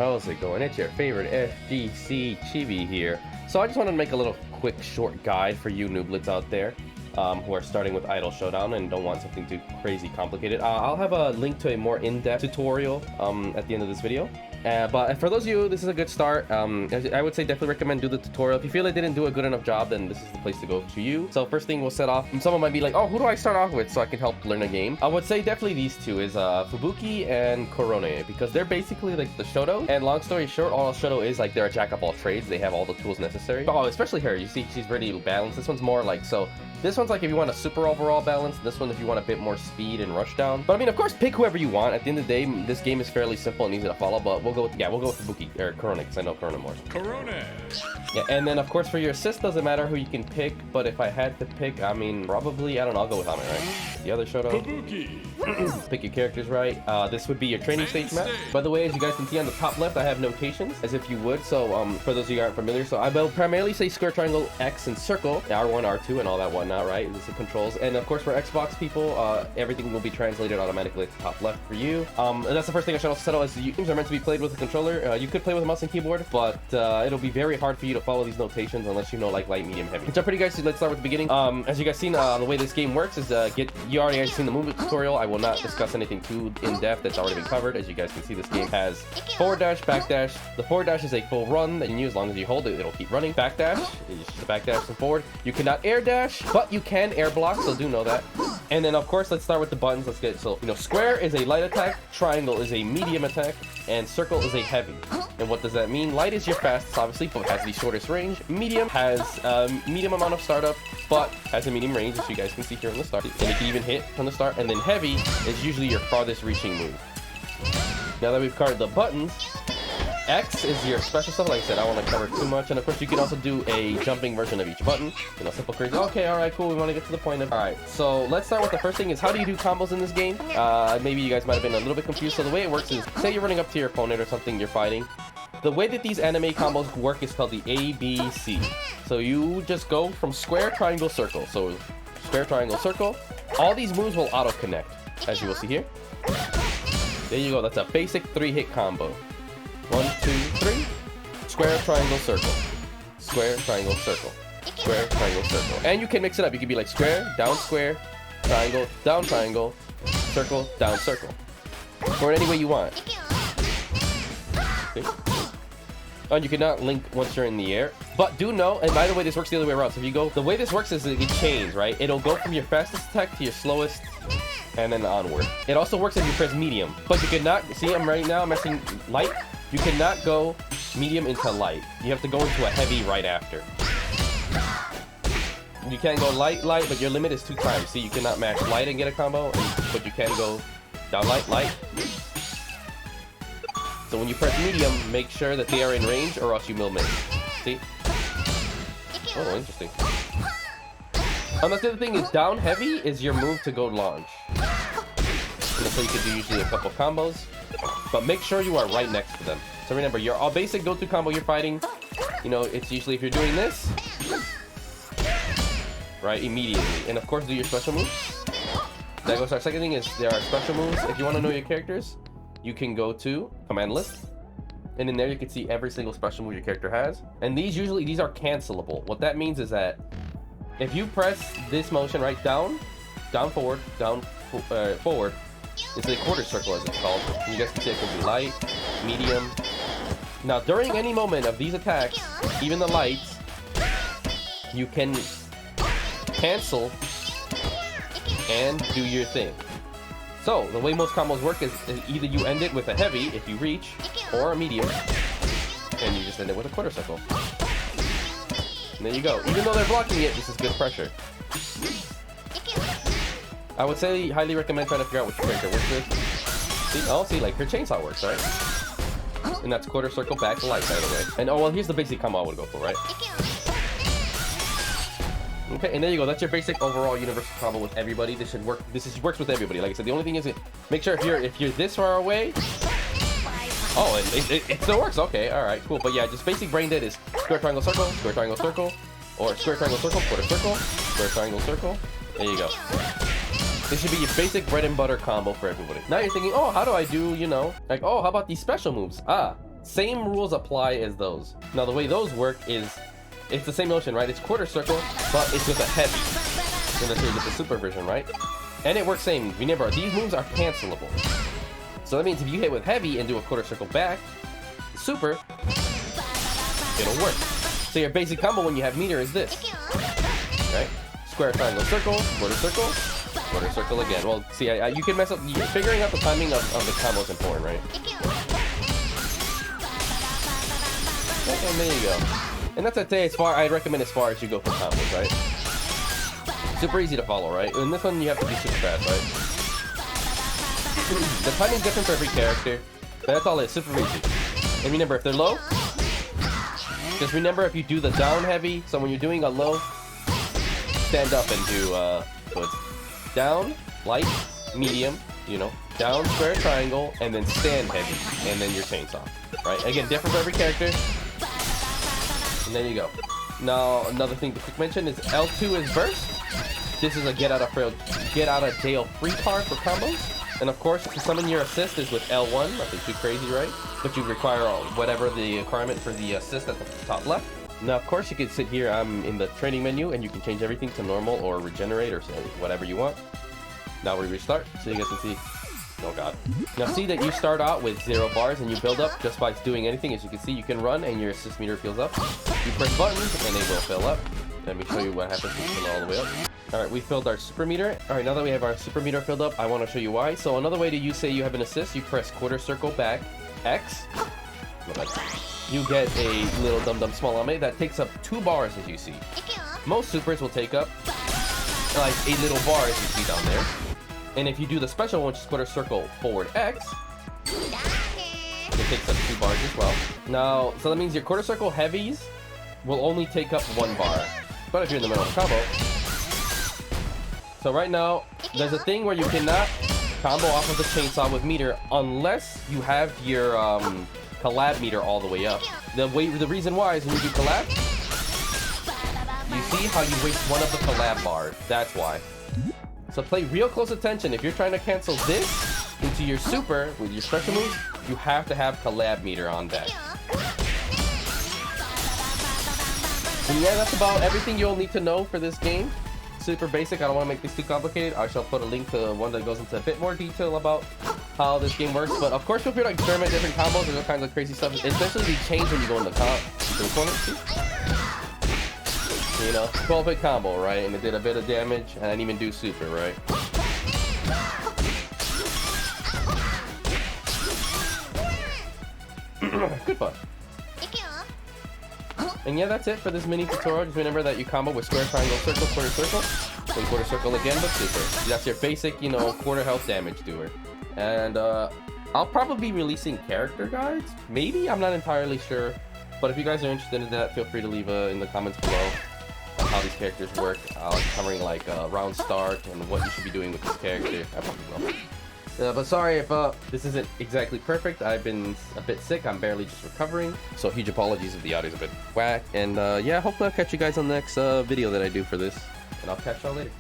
How's it going? It's your favorite FGC Chibi here. So I just wanted to make a little quick short guide for you nooblets out there who are starting with Idol Showdown and don't want something too crazy complicated. I'll have a link to a more in-depth tutorial at the end of this video. But for those of you, this is a good start. I would say definitely recommend do the tutorial. If you feel it didn't do a good enough job, then this is the place to go to you. So first thing we'll set off, someone might be like, oh, who do I start off with so I can help learn a game? I would say definitely these two is Fubuki and Korone, because they're basically like the Shoto. And long story short, all Shoto is like they're a jack of all trades. They have all the tools necessary. Oh, especially her. You see she's really balanced. This one's more like, so this one's like if you want a super overall balance. This one if you want a bit more speed and rush down. But I mean, of course, pick whoever you want. At the end of the day, this game is fairly simple and easy to follow. But we'll go with Fubuki or Korone because I know Korone more. Korone. Yeah, and then of course for your assist doesn't matter who you can pick. But if I had to pick, I mean, probably I don't know. I'll go with Hame, right? The other Shoto. Fubuki. Pick your characters right. This would be your training stage map. By the way, as you guys can see on the top left, I have notations as if you would. So for those of you who aren't familiar, so I will primarily say square, triangle, X, and circle. R1, R2, and all that whatnot, right? This is the controls. And of course for Xbox people, everything will be translated automatically at the top left for you. And that's the first thing I should also settle is games are meant to be played with a controller. You could play with a mouse and keyboard, but it'll be very hard for you to follow these notations unless you know like light, medium, heavy. Jump pretty guys, so let's start with the beginning. As you guys seen, the way this game works is you already guys seen the movement tutorial. I will not discuss anything too in depth. That's already been covered. As you guys can see, this game has forward dash, back dash. The forward dash is a full run that you can use as long as you hold it. It'll keep running. Back dash is just the back dash and forward. You cannot air dash, but you can air block, so do know that. And then of course, let's start with the buttons. Let's get so square is a light attack, triangle is a medium attack, and circle is a heavy. And what does that mean? Light is your fastest, obviously, but has the shortest range. Medium has medium amount of startup, but has a medium range, as you guys can see here on the start. And it can even hit from the start. And then heavy is usually your farthest reaching move. Now that we've covered the buttons, X is your special stuff. Like I said, I don't want to cover too much. And of course, you can also do a jumping version of each button. Simple crazy. Okay, all right, cool. We want to get to the point of. All right, so let's start with the first thing is how do you do combos in this game? Maybe you guys might have been a little bit confused. So the way it works is, say you're running up to your opponent or something, you're fighting. The way that these anime combos work is called the ABC. So you just go from square, triangle, circle. So square, triangle, circle. All these moves will auto connect, as you will see here. There you go. That's a basic 3-hit combo. 1, 2, 3. Square, triangle, circle. Square, triangle, circle. Square, triangle, circle. And you can mix it up. You can be like square, down square, down triangle, circle, down circle. Or any way you want. Okay. And you cannot link once you're in the air. But do know, and by the way, this works the other way around. So if you go, the way this works is it chains, right? It'll go from your fastest attack to your slowest, and then onward. It also works if you press medium. But you cannot, see I'm right now, I'm messing light. You cannot go medium into light. You have to go into a heavy right after. You can't go light, but your limit is 2 times. See, you cannot match light and get a combo, but you can go down light. So when you press medium, make sure that they are in range or else you will miss. See? Oh, interesting. And that's the other thing is down heavy is your move to go launch. So you could do usually a couple combos, but make sure you are right next to them. So remember, your basic go-to combo you're fighting, it's usually if you're doing this, right, immediately. And of course, do your special moves. That goes our second thing is there are special moves. If you want to know your characters, you can go to command list. And in there you can see every single special move your character has. And these are cancelable. What that means is that if you press this motion right down, forward, forward, it's a quarter circle as it's called. And you guys can see it can be light, medium. Now during any moment of these attacks, even the lights, you can cancel and do your thing. So the way most combos work is either you end it with a heavy if you reach, or a medium, and you just end it with a quarter circle. And there you go. Even though they're blocking it, this is good pressure. I would say highly recommend trying to figure out which character works with. See, like her chainsaw works, right? And that's quarter circle back to light, by the way. And oh well, here's the basic combo I would go for, right? Okay, and there you go. That's your basic overall universal combo with everybody. This should work. Works with everybody. Like I said, the only thing is, make sure if you're this far away. Oh, it still works. Okay, all right, cool. But yeah, just basic brain dead is square, triangle, circle, or square, triangle, circle, quarter circle, square, triangle, circle. There you go. This should be your basic bread and butter combo for everybody. Now you're thinking, oh, how do I do, like, oh, how about these special moves? Same rules apply as those. Now the way those work is, it's the same motion, right? It's quarter circle, but it's with a heavy. So that's where you get the super version, right? And it works same. Remember, these moves are cancelable. So that means if you hit with heavy and do a quarter circle back, super, it'll work. So your basic combo when you have meter is this, right? Square, triangle, circle, quarter circle again. Well, see, you can mess up. Figuring out the timing of the combo is important, right? And there you go. And that's, I'd say, I'd recommend as far as you go for combos, right? Super easy to follow, right? In this one, you have to be super fast, right? The timing's different for every character, but that's all it is, super easy. And remember, if they're low, just remember if you do the down heavy, so when you're doing a low, stand up and do, so it's down, light, medium, you know, down, square, triangle, and then stand heavy, and then your chainsaw, right? Again, different for every character. And there you go. Now, another thing to quick mention is L2 is burst. This is a get out of jail free card for combos. And of course, to summon your assist is with L1. Nothing too crazy, right? But you require whatever the requirement for the assist at the top left. Now, of course, you can sit here. I'm in the training menu, and you can change everything to normal or regenerate or whatever you want. Now we restart, so you guys can see. Oh god. Now see that you start out with 0 bars and you build up just by doing anything. As you can see, you can run and your assist meter fills up. You press buttons and they will fill up. Let me show you what happens when you fill all the way up. Alright, we filled our super meter. Alright, now that we have our super meter filled up, I want to show you why. So another way to say you have an assist, you press quarter circle back, X. You get a little dum-dum small ame that takes up 2 bars, as you see. Most supers will take up like a little bar, as you see down there. And if you do the special one, which is quarter circle forward X, it takes up 2 bars as well. Now, so that means your quarter circle heavies will only take up 1 bar. But if you're in the middle of the combo. So right now, there's a thing where you cannot combo off of the chainsaw with meter unless you have your collab meter all the way up. The reason why is when you do collab, you see how you waste one of the collab bars. That's why. So play real close attention. If you're trying to cancel this into your super with your special moves, you have to have collab meter on deck. And yeah, that's about everything you'll need to know for this game. Super basic. I don't want to make this too complicated. I shall put a link to one that goes into a bit more detail about how this game works. But of course, feel free to experiment different combos and all kinds of crazy stuff. Especially the change when you go in the corner. You know, 12-hit combo, right? And it did a bit of damage, and I didn't even do super, right? Good fun. And yeah, that's it for this mini tutorial. Just remember that you combo with square, triangle, circle, quarter circle, then quarter circle again, but super. That's your basic, you know, quarter health damage doer. And I'll probably be releasing character guides. Maybe, I'm not entirely sure. But if you guys are interested in that, feel free to leave in the comments below how these characters work. I'll be covering like round start and what you should be doing with this character. I probably will. But sorry if this isn't exactly perfect. I've been a bit sick. I'm barely just recovering. So huge apologies if the audio's a bit whack. And yeah, hopefully I'll catch you guys on the next video that I do for this. And I'll catch y'all later.